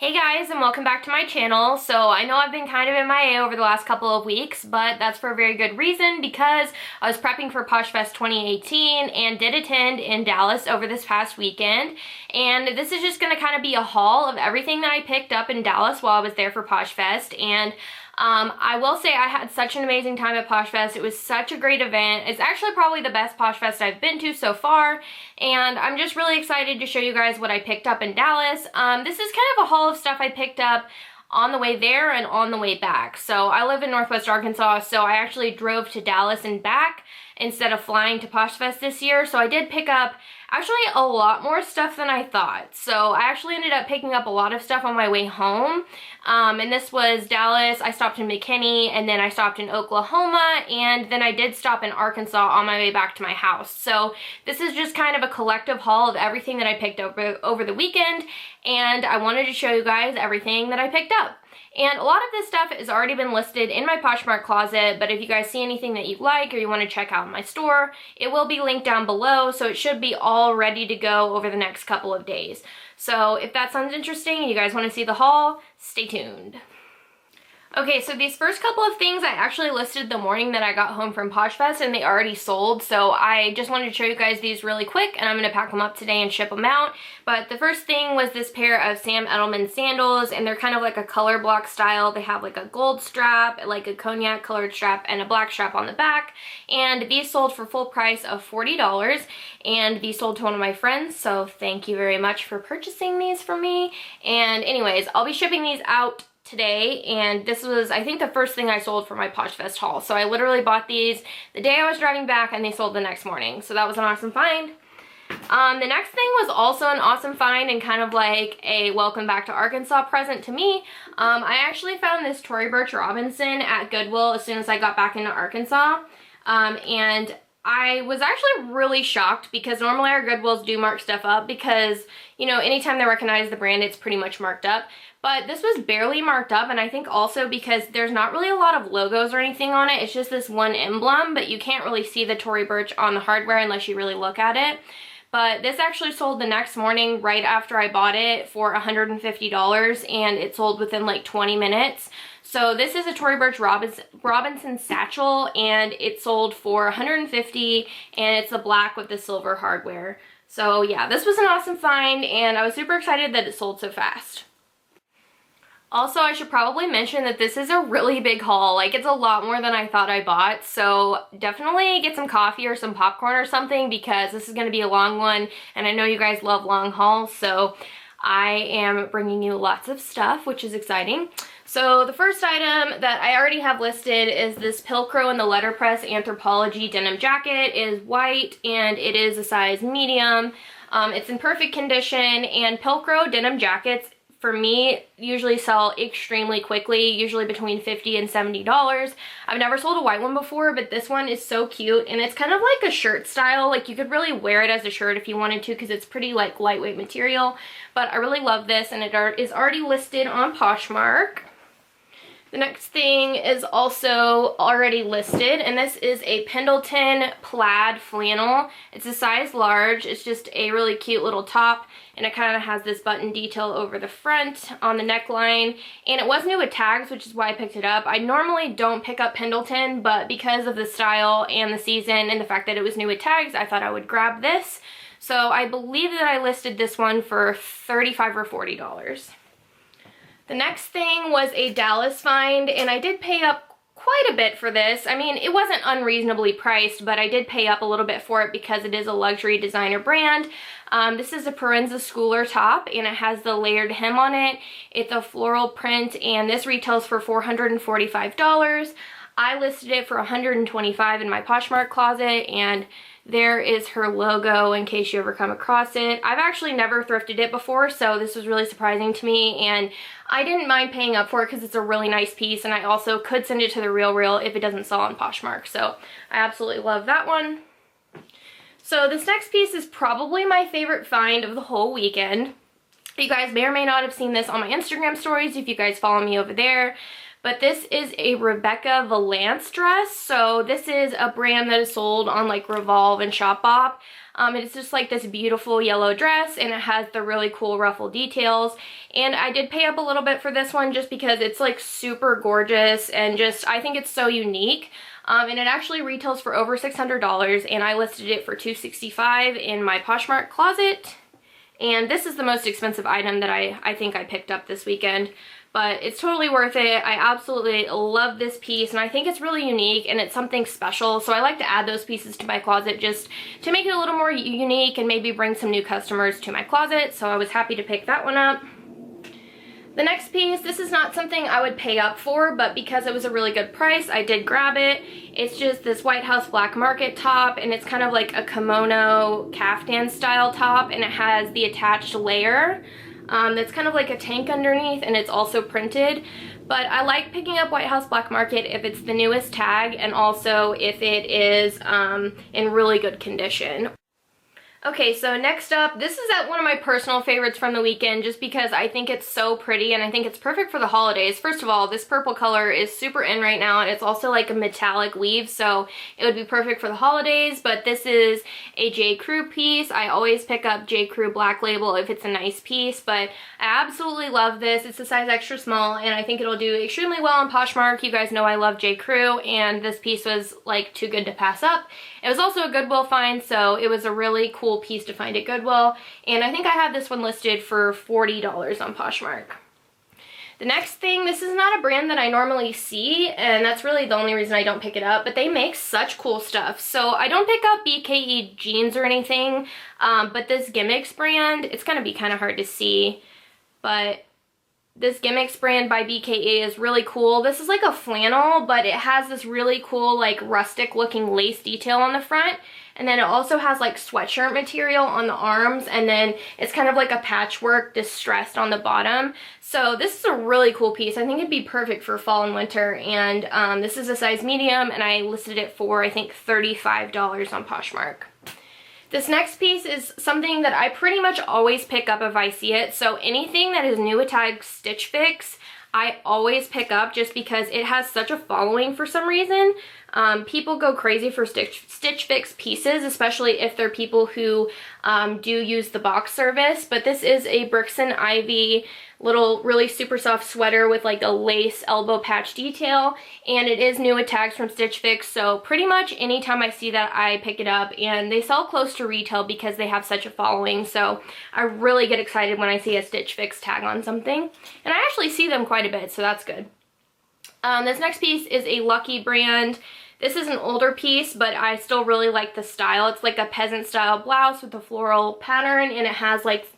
Hey guys, and welcome back to my channel. So I know I've been kind of MIA over the last couple of weeks, but that's for a very good reason because I was prepping for Poshfest 2018 and did attend in Dallas over this past weekend. And this is just going to kind of be a haul of everything that I picked up in Dallas while I was there for Poshfest. And I will say I had such an amazing time at Poshfest. It was such a great event. It's actually probably the best Poshfest I've been to so far, and I'm just really excited to show you guys what I picked up in Dallas. This is kind of a haul of stuff I picked up on the way there and on the way back. So I live in Northwest Arkansas, so I actually drove to Dallas and back instead of flying to Poshfest this year. So I did pick up actually a lot more stuff than I thought. So I actually ended up picking up a lot of stuff on my way home. And this was Dallas, I stopped in McKinney, and then I stopped in Oklahoma, and then I did stop in Arkansas on my way back to my house. So this is just kind of a collective haul of everything that I picked up over the weekend, and I wanted to show you guys everything that I picked up. And a lot of this stuff has already been listed in my Poshmark closet, but if you guys see anything that you like or you want to check out in my store, it will be linked down below, so it should be all ready to go over the next couple of days. So if that sounds interesting and you guys want to see the haul, stay tuned. Okay, so these first couple of things I actually listed the morning that I got home from Poshfest, and they already sold, so I just wanted to show you guys these really quick, and I'm going to pack them up today and ship them out. But the first thing was this pair of Sam Edelman sandals, and they're kind of like a color block style. They have like a gold strap, like a cognac colored strap, and a black strap on the back, and these sold for full price of $40, and these sold to one of my friends, so thank you very much for purchasing these for me. And anyways, I'll be shipping these out today, and this was, I think, the first thing I sold for my Poshfest haul. So I literally bought these the day I was driving back, and they sold the next morning. So that was an awesome find. The next thing was also an awesome find and kind of like a welcome back to Arkansas present to me. I actually found this Tory Burch Robinson at Goodwill as soon as I got back into Arkansas. And I was actually really shocked because normally our Goodwills do mark stuff up because, you know, anytime they recognize the brand, it's pretty much marked up. But this was barely marked up, and I think also because there's not really a lot of logos or anything on it. It's just this one emblem, but you can't really see the Tory Burch on the hardware unless you really look at it. But this actually sold the next morning right after I bought it for $150, and it sold within like 20 minutes. So this is a Tory Burch Robinson satchel, and it sold for $150, and it's the black with the silver hardware. So yeah, this was an awesome find, and I was super excited that it sold so fast. Also, I should probably mention that this is a really big haul. Like, it's a lot more than I thought I bought, so definitely get some coffee or some popcorn or something because this is going to be a long one, and I know you guys love long hauls, so I am bringing you lots of stuff, which is exciting. So the first item that I already have listed is this Pilcrow in the letterpress Anthropologie denim jacket. It is white, and it is a size medium. It's in perfect condition, and Pilcrow denim jackets for me usually sell extremely quickly, usually between $50 and $70. I've never sold a white one before, but this one is so cute, and it's kind of like a shirt style. Like, you could really wear it as a shirt if you wanted to because it's pretty like lightweight material. But I really love this, and it is already listed on Poshmark. The next thing is also already listed, and this is a Pendleton plaid flannel. It's a size large. It's just a really cute little top, and it kind of has this button detail over the front on the neckline, and it was new with tags, which is why I picked it up. I normally don't pick up Pendleton, but because of the style and the season and the fact that it was new with tags, I thought I would grab this. So I believe that I listed this one for $35 or $40. The next thing was a Dallas find, and I did pay up quite a bit for this. I mean, it wasn't unreasonably priced, but I did pay up a little bit for it because it is a luxury designer brand. This is a Parenza Schooler top, and it has the layered hem on it. It's a floral print, and this retails for $445. I listed it for $125 in my Poshmark closet, and there is her logo in case you ever come across it. I've actually never thrifted it before, so this was really surprising to me, and I didn't mind paying up for it because it's a really nice piece, and I also could send it to the RealReal if it doesn't sell on Poshmark, so I absolutely love that one. So this next piece is probably my favorite find of the whole weekend. You guys may or may not have seen this on my Instagram stories if you guys follow me over there. but this is a Rebecca Valance dress. So this is a brand that is sold on like Revolve and Shopbop. It's just like this beautiful yellow dress, and it has the really cool ruffle details. And I did pay up a little bit for this one just because it's like super gorgeous, and just I think it's so unique. And it actually retails for over $600, and I listed it for $265 in my Poshmark closet. And this is the most expensive item that I think I picked up this weekend. But it's totally worth it. I absolutely love this piece, and I think it's really unique, and it's something special. So I like to add those pieces to my closet just to make it a little more unique and maybe bring some new customers to my closet. So I was happy to pick that one up. The next piece, this is not something I would pay up for, but because it was a really good price, I did grab it. It's just this White House Black Market top, and it's kind of like a kimono caftan style top, and it has the attached layer. That's kind of like a tank underneath, and it's also printed. But I like picking up White House Black Market if it's the newest tag, and also if it is in really good condition. Okay, so next up, this is one of my personal favorites from the weekend just because I think it's so pretty and I think it's perfect for the holidays. First of all, this purple color is super in right now, and it's also like a metallic weave, so it would be perfect for the holidays. But this is a J. Crew piece. I always pick up J. Crew Black Label if it's a nice piece, but I absolutely love this. It's a size extra small, and I think it'll do extremely well on Poshmark. You guys know I love J. Crew, and this piece was like too good to pass up. It was also a Goodwill find, so it was a really cool piece to find at Goodwill, and I think I have this one listed for $40 on Poshmark. The next thing, this is not a brand that I normally see, and that's really the only reason I don't pick it up, but they make such cool stuff. So I don't pick up BKE jeans or anything, but this Gimmicks brand, it's going to be kind of hard to see, but this Gimmicks brand by BKE is really cool. This is like a flannel, but it has this really cool like rustic looking lace detail on the front. And then it also has like sweatshirt material on the arms, and then it's kind of like a patchwork distressed on the bottom. So this is a really cool piece. I think it'd be perfect for fall and winter, and this is a size medium, and I listed it for I think $35 on Poshmark. This next piece is something that I pretty much always pick up if I see it. So anything that is new tag Stitch Fix, I always pick up just because it has such a following for some reason. People go crazy for Stitch Fix pieces, especially if they're people who do use the box service. But this is a Bricks and Ivy little really super soft sweater with like a lace elbow patch detail, and it is new with tags from Stitch Fix, so pretty much anytime I see that I pick it up, and they sell close to retail because they have such a following, so I really get excited when I see a Stitch Fix tag on something, and I actually see them quite a bit, so that's good. This next piece is a Lucky brand. This is an older piece, but I still really like the style. It's like a peasant style blouse with a floral pattern, and it has like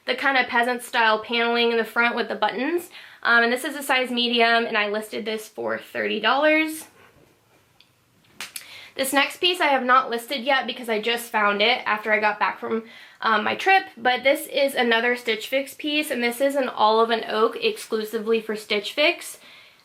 the kind of peasant style paneling in the front with the buttons. And this is a size medium, and I listed this for $30. This next piece I have not listed yet because I just found it after I got back from my trip, but this is another Stitch Fix piece, and this is an olive and oak exclusively for Stitch Fix.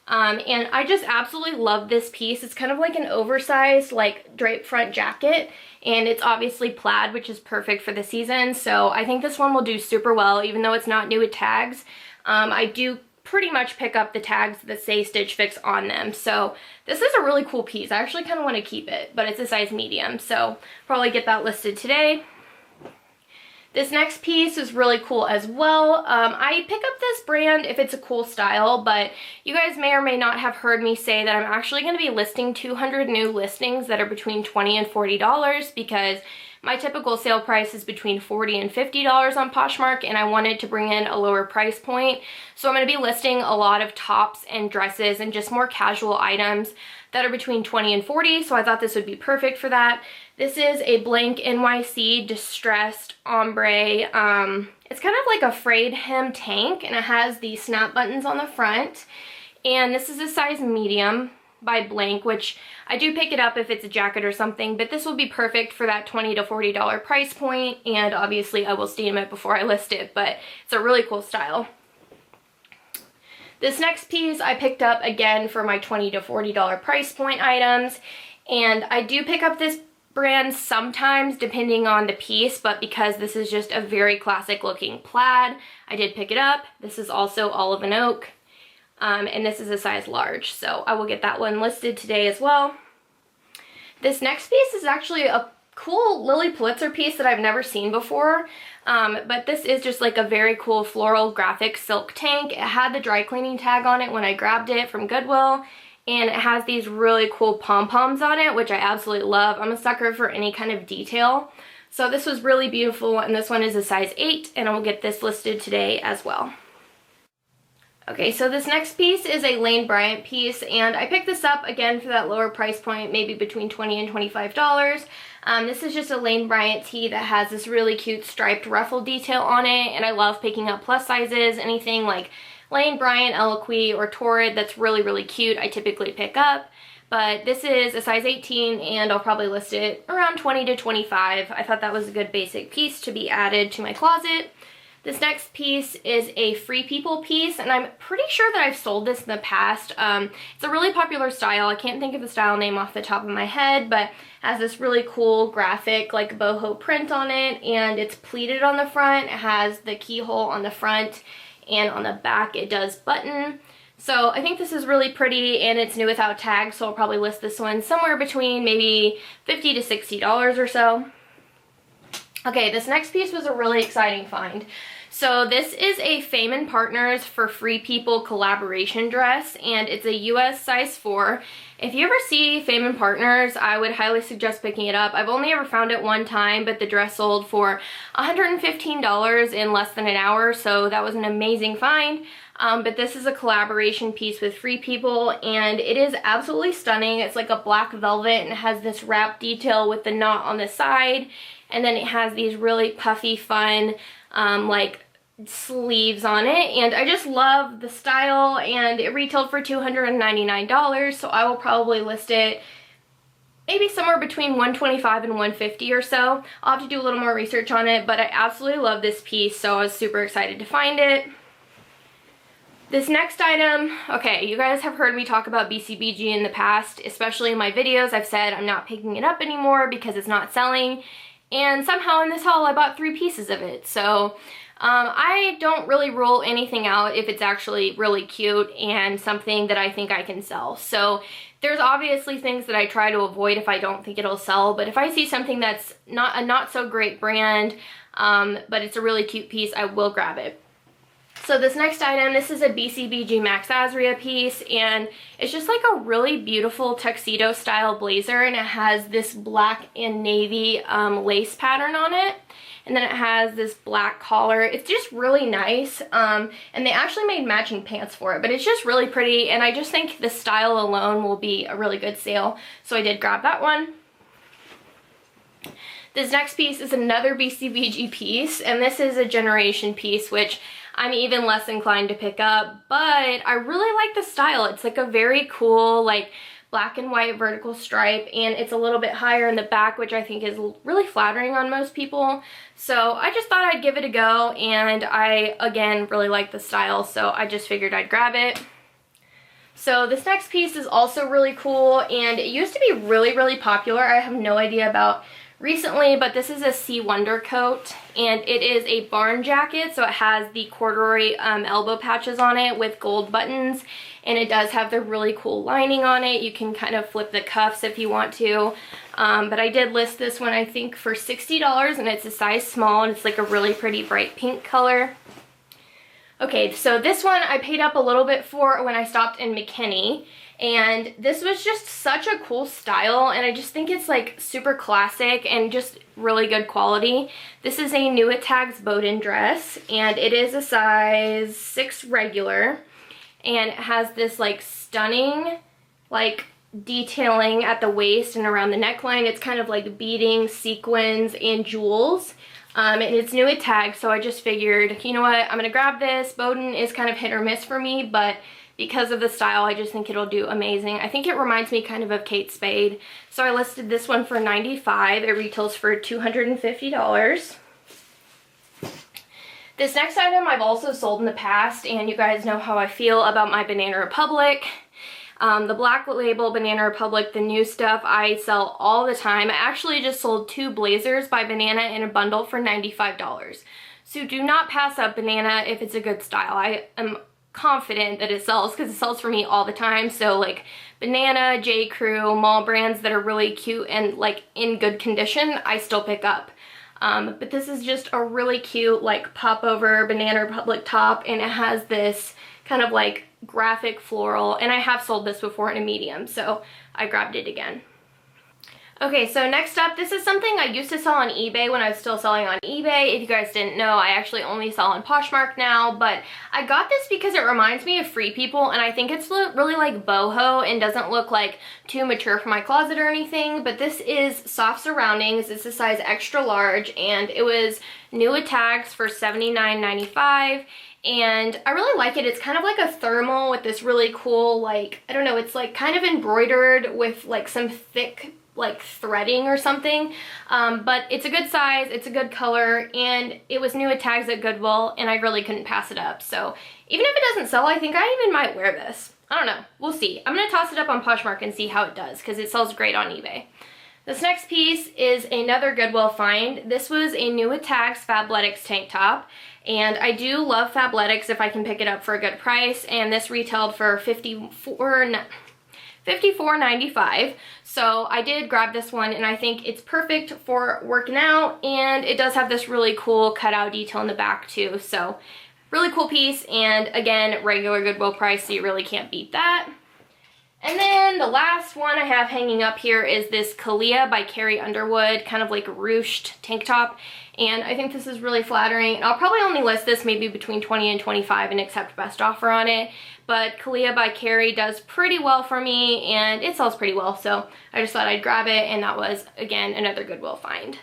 And I just absolutely love this piece. It's kind of like an oversized like drape front jacket, and it's obviously plaid, which is perfect for the season, so I think this one will do super well even though it's not new with tags. I do pretty much pick up the tags that say Stitch Fix on them, so this is a really cool piece. I actually kind of want to keep it, but it's a size medium, so probably get that listed today. This next piece is really cool as well. I pick up this brand if it's a cool style, but you guys may or may not have heard me say that I'm actually going to be listing 200 new listings that are between $20 and $40 because my typical sale price is between $40 and $50 on Poshmark, and I wanted to bring in a lower price point. So I'm going to be listing a lot of tops and dresses and just more casual items that are between $20 and $40, so I thought this would be perfect for that. This is a blank NYC distressed ombre. It's kind of like a frayed hem tank, and it has the snap buttons on the front. And this is a size medium by Blank, which I do pick it up if it's a jacket or something, but this will be perfect for that $20 to $40 price point, and obviously I will steam it before I list it, but it's a really cool style. This next piece I picked up again for my $20 to $40 price point items, and I do pick up this brand sometimes depending on the piece, but because this is just a very classic looking plaid, I did pick it up. This is also olive and oak. and this is a size large, so I will get that one listed today as well. This next piece is actually a cool Lily Pulitzer piece that I've never seen before, but this is just like a very cool floral graphic silk tank. It had the dry cleaning tag on it when I grabbed it from Goodwill, and it has these really cool pom-poms on it, which I absolutely love. I'm a sucker for any kind of detail. So this was really beautiful, and this one is a size 8, and I will get this listed today as well. Okay, so this next piece is a Lane Bryant piece, and I picked this up again for that lower price point, maybe between $20 and $25. This is just a Lane Bryant tee that has this really cute striped ruffle detail on it, and I love picking up plus sizes. Anything like Lane Bryant, Eloquii, or Torrid that's really, really cute, I typically pick up. But this is a size 18, and I'll probably list it around 20 to 25. I thought that was a good basic piece to be added to my closet. This next piece is a Free People piece, and I'm pretty sure that I've sold this in the past. It's a really popular style. I can't think of the style name off the top of my head, but has this really cool graphic like boho print on it, and it's pleated on the front. It has the keyhole on the front, and on the back it does button. So I think this is really pretty, and it's new without tags, so I'll probably list this one somewhere between maybe $50 to $60 or so. Okay, this next piece was a really exciting find. So this is a Fame & Partners for Free People collaboration dress, and it's a US size 4. If you ever see Fame & Partners, I would highly suggest picking it up. I've only ever found it one time, but the dress sold for $115 in less than an hour, so that was an amazing find. But this is a collaboration piece with Free People, and it is absolutely stunning. It's like a black velvet, and it has this wrap detail with the knot on the side, and then it has these really puffy, fun, like sleeves on it, and I just love the style, and it retailed for $299, so I will probably list it maybe somewhere between $125 and $150 or so. I'll have to do a little more research on it, but I absolutely love this piece, so I was super excited to find it. This next item, okay, you guys have heard me talk about BCBG in the past, especially in my videos. I've said I'm not picking it up anymore because it's not selling, and somehow in this haul I bought 3 pieces of it. So I don't really rule anything out if it's actually really cute and something that I think I can sell. So there's obviously things that I try to avoid if I don't think it'll sell, but if I see something that's not a not so great brand, but it's a really cute piece, I will grab it. So this next item, this is a BCBG Max Azria piece, and it's just like a really beautiful tuxedo style blazer, and it has this black and navy lace pattern on it, and then it has this black collar. It's just really nice, and they actually made matching pants for it, but it's just really pretty, and I just think the style alone will be a really good sale, so I did grab that one. This next piece is another BCBG piece, and this is a Generation piece, which I'm even less inclined to pick up, but I really like the style. It's like a very cool, like, black and white vertical stripe, and it's a little bit higher in the back, which I think is really flattering on most people. So I just thought I'd give it a go, and I, again, really like the style, so I just figured I'd grab it. So this next piece is also really cool, and it used to be really, really popular. I have no idea about recently, but this is a Sea Wonder coat, and it is a barn jacket, so it has the corduroy elbow patches on it with gold buttons, and it does have the really cool lining on it. You can kind of flip the cuffs if you want to, but I did list this one I think for $60, and it's a size small, and it's like a really pretty bright pink color. Okay, so this one I paid up a little bit for when I stopped in McKinney, and this was just such a cool style, and I just think it's like super classic and just really good quality. This is a New At Tags Bowden dress, and it is a size 6 regular, and it has this like stunning like detailing at the waist and around the neckline. It's kind of like beading, sequins, and jewels. And it's New At Tags, so I just figured, you know what, I'm gonna grab this. Bowden is kind of hit or miss for me, but because of the style, I just think it'll do amazing. I think it reminds me kind of Kate Spade. So I listed this one for $95. It retails for $250. This next item I've also sold in the past, and you guys know how I feel about my Banana Republic. The Black Label Banana Republic, the new stuff, I sell all the time. I actually just sold 2 blazers by Banana in a bundle for $95. So do not pass up Banana if it's a good style. I am confident that it sells because it sells for me all the time. So like Banana, J. Crew, mall brands that are really cute and like in good condition, I still pick up. But this is just a really cute like pop over Banana Republic top, and it has this kind of like graphic floral, and I have sold this before in a medium, so I grabbed it again. Okay, so next up, this is something I used to sell on eBay when I was still selling on eBay. If you guys didn't know, I actually only sell on Poshmark now, but I got this because it reminds me of Free People, and I think it's really like boho and doesn't look like too mature for my closet or anything, but this is soft surroundings. It's a size extra large, and it was new at tags for $79.95. And I really like it. It's kind of like a thermal with this really cool, like, I don't know, it's like kind of embroidered with like some thick like threading or something, but it's a good size, it's a good color, and it was new at tags at Goodwill, and I really couldn't pass it up. So even if it doesn't sell, I think I even might wear this. I don't know, we'll see. I'm gonna toss it up on Poshmark and see how it does, because it sells great on eBay. This next piece is another Goodwill find. This was a new at tags Fabletics tank top, and I do love Fabletics if I can pick it up for a good price, and this retailed for $54.95. So I did grab this one, and I think it's perfect for working out, and it does have this really cool cutout detail in the back too. So really cool piece, and again, regular Goodwill price, so you really can't beat that. And then the last one I have hanging up here is this Kalia by Carrie Underwood, kind of like ruched tank top. And I think this is really flattering. And I'll probably only list this maybe between 20 and 25 and accept best offer on it. But Kalia by Carrie does pretty well for me, and it sells pretty well. So I just thought I'd grab it, and that was, again, another Goodwill find.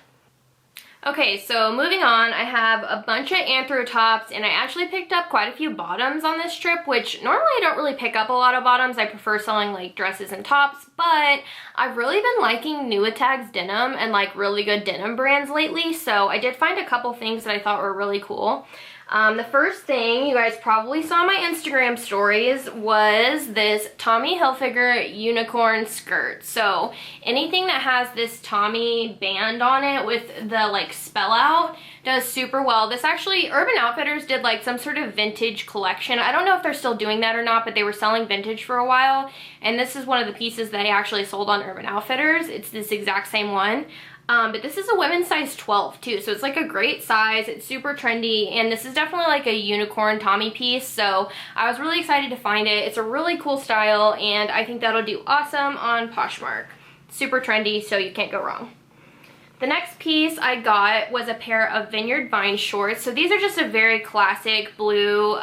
Okay, so moving on, I have a bunch of Anthro tops, and I actually picked up quite a few bottoms on this trip, which normally I don't really pick up a lot of bottoms. I prefer selling like dresses and tops, but I've really been liking new at tags denim and like really good denim brands lately, so I did find a couple things that I thought were really cool. The first thing you guys probably saw on my Instagram stories was this Tommy Hilfiger unicorn skirt. So anything that has this Tommy band on it with the like spell out does super well. This actually, Urban Outfitters did like some sort of vintage collection. I don't know if they're still doing that or not, but they were selling vintage for a while. And this is one of the pieces that I actually sold on Urban Outfitters. It's this exact same one. But this is a women's size 12 too, so it's like a great size. It's super trendy, and this is definitely like a unicorn Tommy piece, so I was really excited to find it. It's a really cool style, and I think that'll do awesome on Poshmark. Super trendy, so you can't go wrong. The next piece I got was a pair of Vineyard Vine shorts. So these are just a very classic blue,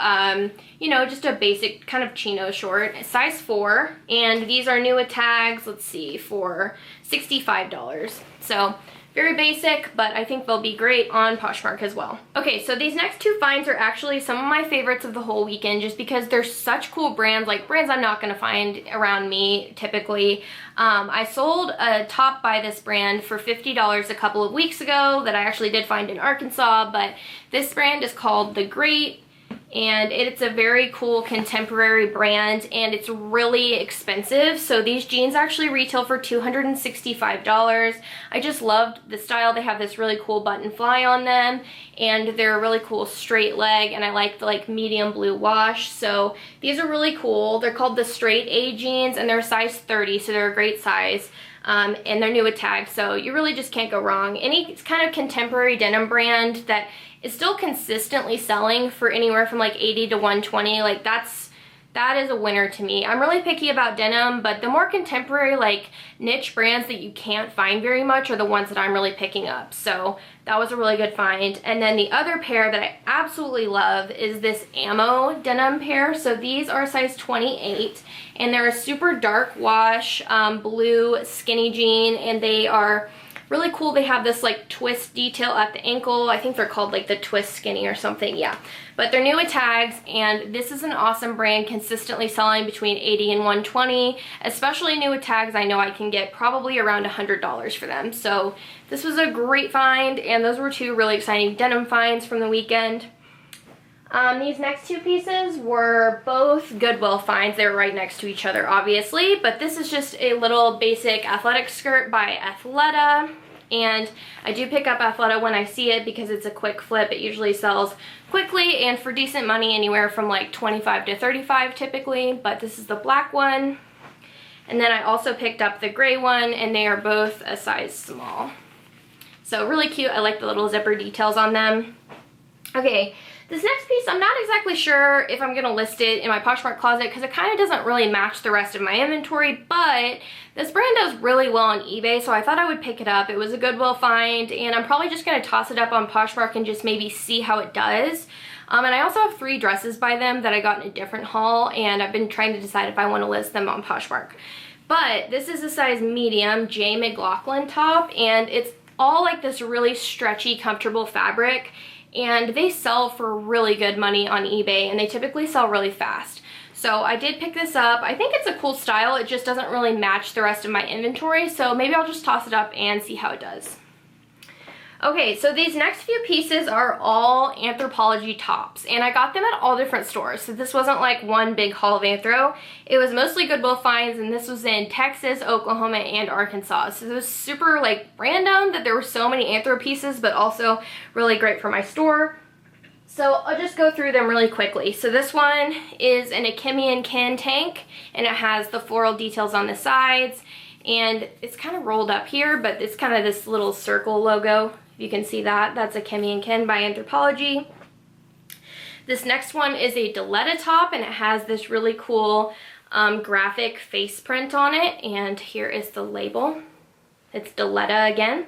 you know, just a basic kind of chino short, size 4. And these are new at tags, let's see, for $65. So very basic, but I think they'll be great on Poshmark as well. Okay, so these next two finds are actually some of my favorites of the whole weekend, just because they're such cool brands, like brands I'm not gonna find around me typically. I sold a top by this brand for $50 a couple of weeks ago that I actually did find in Arkansas, but this brand is called The Great, and it's a very cool contemporary brand, and it's really expensive. So these jeans actually retail for $265. I just loved the style. They have this really cool button fly on them, and they're a really cool straight leg, and I like the like medium blue wash. So these are really cool. They're called the Straight A jeans, and they're a size 30, so they're a great size. And they're new at tags, so you really just can't go wrong. Any kind of contemporary denim brand that is still consistently selling for anywhere from like 80 to 120, like that is a winner to me. I'm really picky about denim, but the more contemporary like niche brands that you can't find very much are the ones that I'm really picking up. So that was a really good find. And then the other pair that I absolutely love is this Ammo denim pair. So these are size 28, and they're a super dark wash blue skinny jean, and they are really cool. They have this like twist detail at the ankle. I think they're called like the Twist Skinny or something, yeah. But they're new at tags, and this is an awesome brand, consistently selling between 80 and 120. Especially new at tags, I know I can get probably around $100 for them. So this was a great find, and those were two really exciting denim finds from the weekend. These next two pieces were both Goodwill finds. They were right next to each other, obviously, but this is just a little basic athletic skirt by Athleta, And I do pick up Athleta when I see it because it's a quick flip. It usually sells quickly and for decent money, anywhere from like 25 to 35 typically, but this is the black one. And then I also picked up the gray one, and they are both a size small. So really cute. I like the little zipper details on them. Okay, this next piece, I'm not exactly sure if I'm gonna list it in my Poshmark closet because it kind of doesn't really match the rest of my inventory, but this brand does really well on eBay, so I thought I would pick it up. It was a Goodwill find, and I'm probably just gonna toss it up on Poshmark and just maybe see how it does. And I also have 3 dresses by them that I got in a different haul, and I've been trying to decide if I want to list them on Poshmark. But this is a size medium J. McLaughlin top, and it's all like this really stretchy, comfortable fabric, and they sell for really good money on eBay, and they typically sell really fast. So I did pick this up. I think it's a cool style. It just doesn't really match the rest of my inventory, so maybe I'll just toss it up and see how it does. Okay, so these next few pieces are all Anthropologie tops, and I got them at all different stores. So this wasn't like one big haul of Anthro. It was mostly Goodwill finds, and this was in Texas, Oklahoma, and Arkansas. So it was super like random that there were so many Anthro pieces, but also really great for my store. So I'll just go through them really quickly. So this one is an Akimi Ken tank, and it has the floral details on the sides, and it's kind of rolled up here, but it's kind of this little circle logo. You can see that. That's Akimi Ken by Anthropologie. This next one is a Diletta top, and it has this really cool graphic face print on it, and here is the label. It's Diletta again.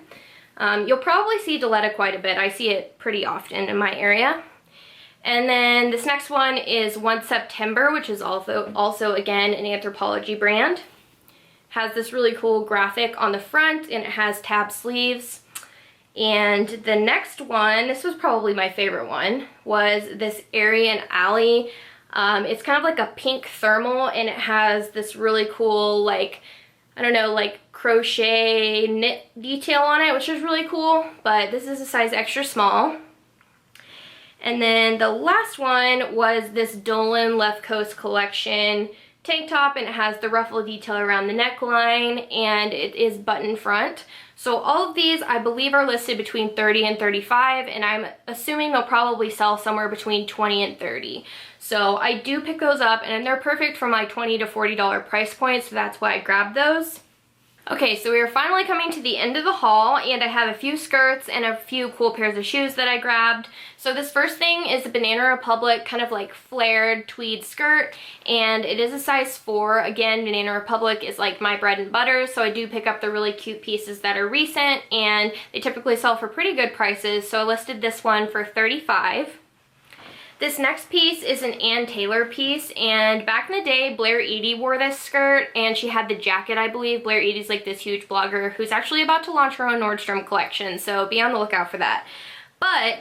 You'll probably see Diletta quite a bit. I see it pretty often in my area. And then this next one is 1 September, which is also again an Anthropologie brand. Has this really cool graphic on the front, and it has tab sleeves. And the next one, this was probably my favorite one, was this Airy and Alley. It's kind of like a pink thermal, and it has this really cool, like, I don't know, like crochet knit detail on it, which is really cool, but this is a size extra small. And then the last one was this Dolan Left Coast collection tank top, and it has the ruffle detail around the neckline, and it is button front. So all of these I believe are listed between 30 and 35, and I'm assuming they'll probably sell somewhere between 20 and 30. So I do pick those up, and they're perfect for my $20 to $40 price point, so that's why I grabbed those. Okay, so we are finally coming to the end of the haul, and I have a few skirts and a few cool pairs of shoes that I grabbed. So this first thing is a Banana Republic kind of like flared tweed skirt, and it is a size 4. Again, Banana Republic is like my bread and butter, so I do pick up the really cute pieces that are recent, and they typically sell for pretty good prices, so I listed this one for $35. This next piece is an Ann Taylor piece, and back in the day, Blair Edie wore this skirt, and she had the jacket, I believe. Blair Edie's like this huge blogger who's actually about to launch her own Nordstrom collection, so be on the lookout for that. But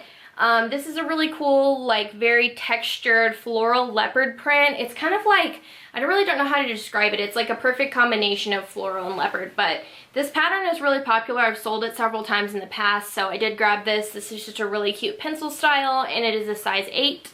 this is a really cool, like very textured floral leopard print. It's kind of like, I really don't know how to describe it. It's like a perfect combination of floral and leopard, but this pattern is really popular. I've sold it several times in the past, so I did grab this. This is just a really cute pencil style, and it is a size 8.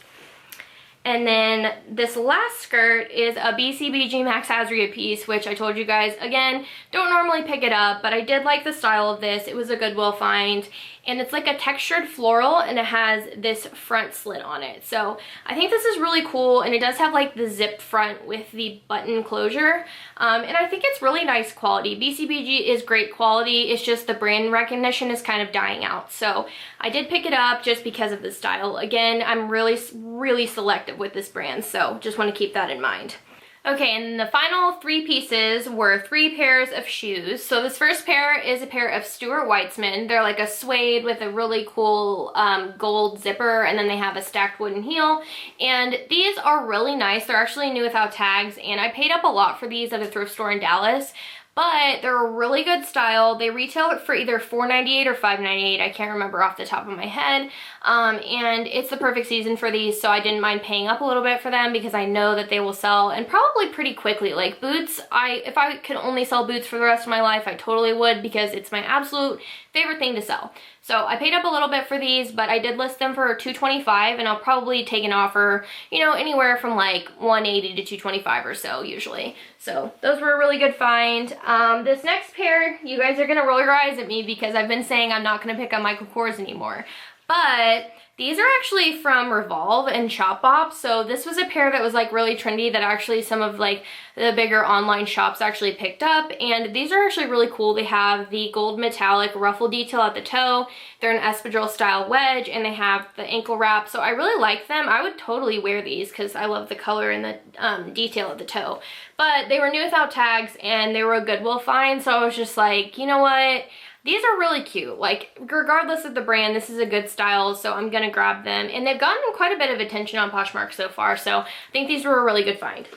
And then this last skirt is a BCBG Max Azria piece, which I told you guys, again, don't normally pick it up, but I did like the style of this. It was a Goodwill find, and it's like a textured floral, and it has this front slit on it. So I think this is really cool, and it does have like the zip front with the button closure, and I think it's really nice quality. BCBG is great quality. It's just the brand recognition is kind of dying out. So I did pick it up just because of the style. Again, I'm really selective with this brand, so just want to keep that in mind. Okay, and the final 3 pieces were 3 pairs of shoes. So this first pair is a pair of Stuart Weitzman. They're like a suede with a really cool gold zipper, and then they have a stacked wooden heel. And these are really nice. They're actually new without tags, and I paid up a lot for these at a thrift store in Dallas. But they're a really good style. They retail for either $4.98 or $5.98. I can't remember off the top of my head. And it's the perfect season for these, so I didn't mind paying up a little bit for them because I know that they will sell, and probably pretty quickly. Like boots, if I could only sell boots for the rest of my life, I totally would, because it's my absolute favorite thing to sell. So I paid up a little bit for these, but I did list them for $225, and I'll probably take an offer, you know, anywhere from like $180 to $225 or so usually. So those were a really good find. This next pair, you guys are gonna roll your eyes at me because I've been saying I'm not gonna pick up Michael Kors anymore. But these are actually from Revolve and Shopbop. So this was a pair that was like really trendy that actually some of like the bigger online shops actually picked up. And these are actually really cool. They have the gold metallic ruffle detail at the toe. They're an espadrille style wedge, and they have the ankle wrap. So I really like them. I would totally wear these because I love the color and the detail at the toe. But they were new without tags, and they were a Goodwill find. So I was just like, you know what? These are really cute. Like, regardless of the brand, this is a good style, so I'm gonna grab them. And they've gotten quite a bit of attention on Poshmark so far, so I think these were a really good find.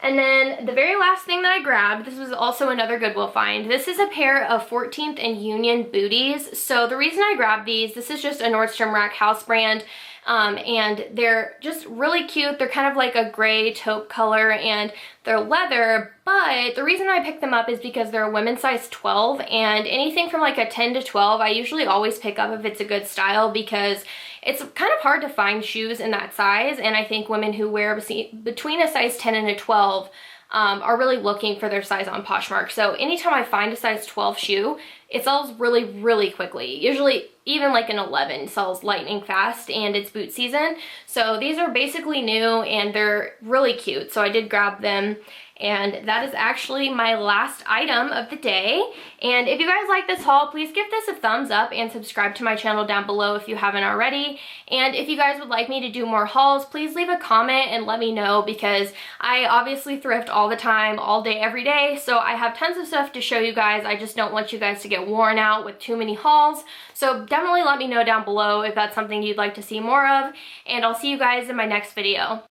And then the very last thing that I grabbed, this was also another Goodwill find. This is a pair of 14th and Union booties. So the reason I grabbed these, this is just a Nordstrom Rack house brand. And they're just really cute. They're kind of like a gray taupe color, and they're leather, but the reason I picked them up is because they're a women's size 12, and anything from like a 10 to 12 I usually always pick up if it's a good style, because it's kind of hard to find shoes in that size, and I think women who wear between a size 10 and a 12 are really looking for their size on Poshmark. So anytime I find a size 12 shoe, it sells really, really quickly. Usually even like an 11 sells lightning fast, and it's boot season. So these are basically new, and they're really cute. So I did grab them. And that is actually my last item of the day. And if you guys like this haul, please give this a thumbs up and subscribe to my channel down below if you haven't already. And if you guys would like me to do more hauls, please leave a comment and let me know, because I obviously thrift all the time, all day, every day. So I have tons of stuff to show you guys. I just don't want you guys to get worn out with too many hauls. So definitely let me know down below if that's something you'd like to see more of. And I'll see you guys in my next video.